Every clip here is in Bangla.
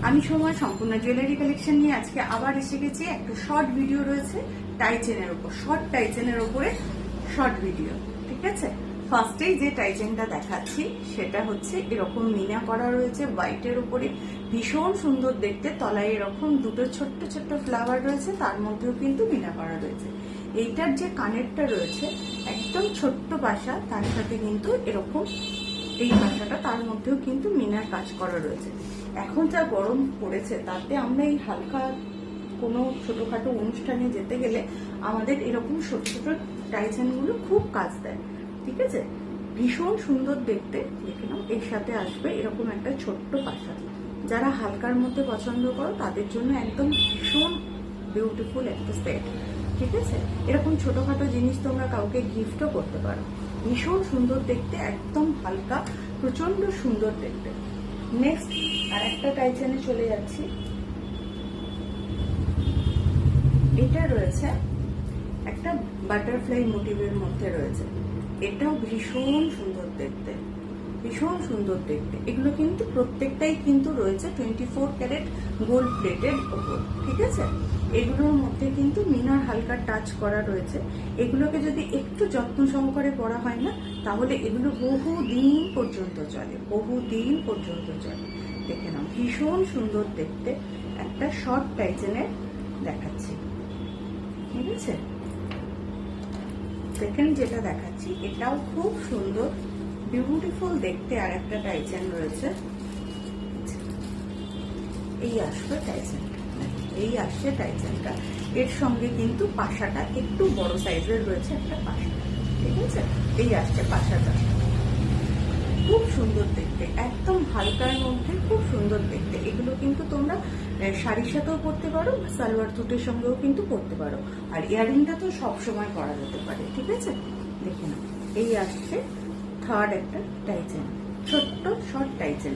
আমি সময় সম্পূর্ণ জুয়েলারি কালেকশন নিয়ে আজকে আবার এসে গেছি। একটা শর্ট ভিডিও রয়েছে টাই চেনের উপর, শর্ট টাই চেনের উপরে শর্ট ভিডিও। ঠিক আছে, ফার্স্টেই যে টাই চেনটা দেখাচ্ছি সেটা হচ্ছে এরকম মিনা করা রয়েছে হোয়াইটের উপরে, ভীষণ সুন্দর দেখতে। তলায় এরকম দুটো ছোট্ট ছোট্ট ফ্লাওয়ার রয়েছে, তার মধ্যেও কিন্তু মিনা করা রয়েছে। এইটার যে কানেরটা রয়েছে একদম ছোট্ট পাশা, তার সাথে কিন্তু এরকম এই পাশাটা, তার মধ্যেও কিন্তু মিনার কাজ করা রয়েছে। এখন যা গরম পড়েছে তাতে আমরা এই হালকা কোনো ছোটখাটো অনুষ্ঠানে যেতে গেলে আমাদের এরকম ছোট ছোট টাইচেনগুলো খুব কাজ দেয়। ঠিক আছে, ভীষণ সুন্দর দেখতে। দেখে নাও, এর সাথে আসবে এরকম একটা ছোট্ট পাশা। যারা হালকার মধ্যে পছন্দ করো তাদের জন্য একদম ভীষণ বিউটিফুল একটা সেট। ঠিক আছে, এরকম ছোটখাটো জিনিস তোমরা কাউকে গিফটও করতে পারো। ভীষণ সুন্দর দেখতে, একদম হালকা, প্রচন্ড সুন্দর দেখতে। নেক্সট আর একটা টাইচেনে চলে যাচ্ছি। এটা রয়েছে একটা বাটারফ্লাই মোটিভের মধ্যে রয়েছে, এটাও ভীষণ সুন্দর দেখতে, ভীষণ সুন্দর দেখতে। এগুলো কিন্তু প্রত্যেকটাই কিন্তু রয়েছে 24 ক্যারেট গোল্ড প্লেটের ওপর। ঠিক আছে, এগুলোর মধ্যে কিন্তু মিনার হালকা টাচ করা রয়েছে। এগুলোকে যদি একটু যত্ন সহকারে পরা হয় না, তাহলে এগুলো বহুদিন পর্যন্ত চলে, বহুদিন পর্যন্ত চলে। দেখে নাও, ভীষণ সুন্দর দেখতে একটা শর্ট টাইচেনের দেখাচ্ছি। ঠিক আছে, সেকেন্ড যেটা দেখাচ্ছি এটাও খুব সুন্দর বিউটিফুল দেখতে। আর একটা টাইচেন রয়েছে, এই আসবে টাইচেনটা, এই আসছে টাইচেনটা। এর সঙ্গে কিন্তু পাশাটা একটু বড় সাইজের রয়েছে, একটা পাশা। ঠিক আছে, এই আসছে পাশাটা, খুব সুন্দর দেখতে, একদম হালকার মধ্যে খুব সুন্দর দেখতে। এগুলো কিন্তু তোমরা শাড়ির সাথেও পরতে পারো, সালোয়ার স্যুটের সঙ্গেও কিন্তু পরতে পারো। আর ইয়ারিংটা তো সবসময় করা যেতে পারে। ঠিক আছে, দেখে নাও, এই আসছে থার্ড একটা টাইচেন, ছোট্ট শর্ট টাইচেন।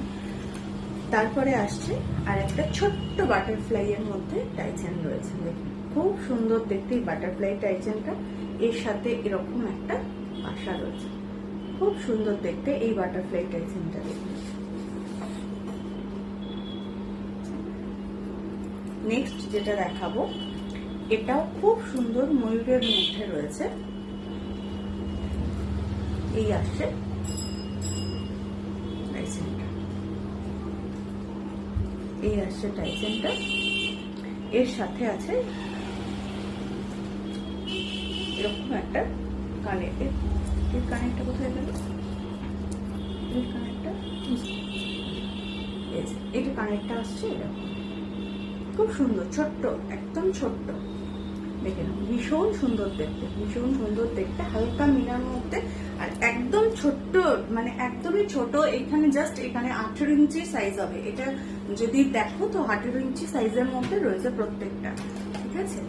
তারপরে আসছে আর একটা ছোট্ট বাটারফ্লাই এর মধ্যে টাইচেন রয়েছে। দেখুন, খুব সুন্দর দেখতে এই বাটারফ্লাই টাইচেনটা। এর সাথে এরকম একটা পাশা রয়েছে, খুব সুন্দর দেখতে এই বাটারফ্লাই টাইচেনটা। দেখুন, নেক্সট যেটা দেখাবো এটাও খুব সুন্দর ময়ূরের মধ্যে রয়েছে। এই আসছে টাইচেনটা, এই আসছে টাইচেনটা। এর সাথে আছে এরকম একটা কানের। এর কানেরটা কোথায় গেল? এর কানেরটা, এটা কানেরটা আসছে এরকম, খুব সুন্দর, ছোট্ট, একদম ছোট্ট। দেখে নাও, ভীষণ সুন্দর দেখতে, ভীষণ সুন্দর দেখতে, হালকা মিনার মধ্যে। আর একদম ছোট্ট, মানে একদমই ছোট। এখানে জাস্ট এখানে 18 ইঞ্চি সাইজ হবে। এটা যদি দেখো তো 18 ইঞ্চি সাইজের মধ্যে রয়েছে প্রত্যেকটা। ঠিক আছে,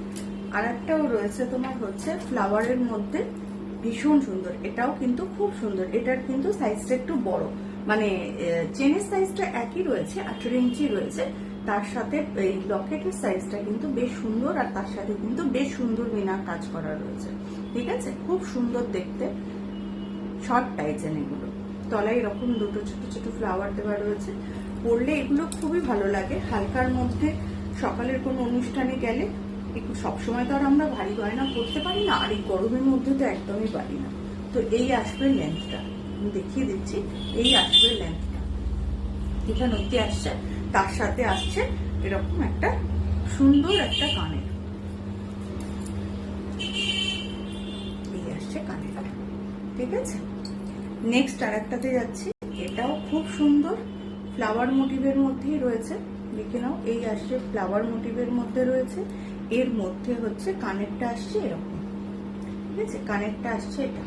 আর একটাও রয়েছে তোমার হচ্ছে ফ্লাওয়ারের মধ্যে, ভীষণ সুন্দর। এটাও কিন্তু খুব সুন্দর। এটার কিন্তু সাইজটা একটু বড়, মানে চেনের সাইজটা একই রয়েছে, 18 ইঞ্চি রয়েছে। তার সাথে এই লকেটের সাইজটা কিন্তু বেশ সুন্দর, আর তার সাথে কিন্তু বেশ সুন্দর মিনার কাজ করা রয়েছে। ঠিক আছে, খুব সুন্দর দেখতে শর্ট টাইচেন এগুলো। তলায় এরকম দুটো ছোট ছোট ফ্লাওয়ার দেওয়া রয়েছে। পরলে এগুলো খুবই ভালো লাগে হালকার মধ্যে। সকালের কোনো অনুষ্ঠানে গেলে, সবসময় তো আর আমরা ভারী গয়না পরতে পারি না, আর এই গরমের মধ্যে তো একদমই পারি না। তো এই আসবে লেন্থটা, আমি দেখিয়ে দিচ্ছি। এই আসবে লেন্থটা, এখানে অব্দি আসছে। তার সাথে আসছে এরকম একটা সুন্দর একটা কানের, এই আসছে কানের। ঠিক আছে, নেক্সট আর একটাতে যাচ্ছি। এটাও খুব সুন্দর ফ্লাওয়ার মোটিভের মধ্যেই রয়েছে। দেখে নাও, এই আসছে ফ্লাওয়ার মোটিভের মধ্যে রয়েছে। এর মধ্যে হচ্ছে কানেরটা আসছে এরকম। ঠিক আছে, কানেরটা আসছে এটা।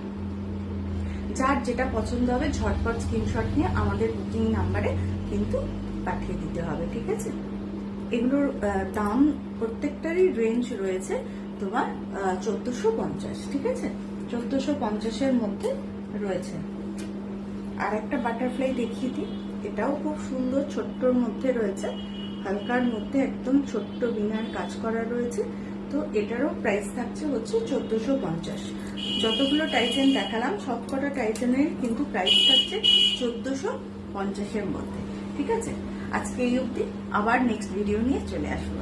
যার যেটা পছন্দ হবে ঝটপট স্ক্রিনশট নিয়ে আমাদের বুকিং নাম্বারে কিন্তু পাঠিয়ে দিতে হবে। ঠিক আছে, এগুলোর দাম প্রত্যেকটারই রেঞ্জ রয়েছে তোমার 1450। ঠিক আছে, 1450-এর মধ্যে রয়েছে। আর একটা বাটারফ্লাই দেখিয়ে দিই, এটাও খুব সুন্দর, ছোট্টর মধ্যে রয়েছে, হালকার মধ্যে একদম ছোট্ট বিনার কাজ করা রয়েছে। তো এটারও প্রাইস থাকছে হচ্ছে 1450। যতগুলো টাইচেন দেখালাম সবকটা টাইচেনের কিন্তু প্রাইস থাকছে 1450-এর মধ্যে। ঠিক আছে, আজকে এই অবধি, আবার নেক্সট ভিডিও নিয়ে চলে আসবো।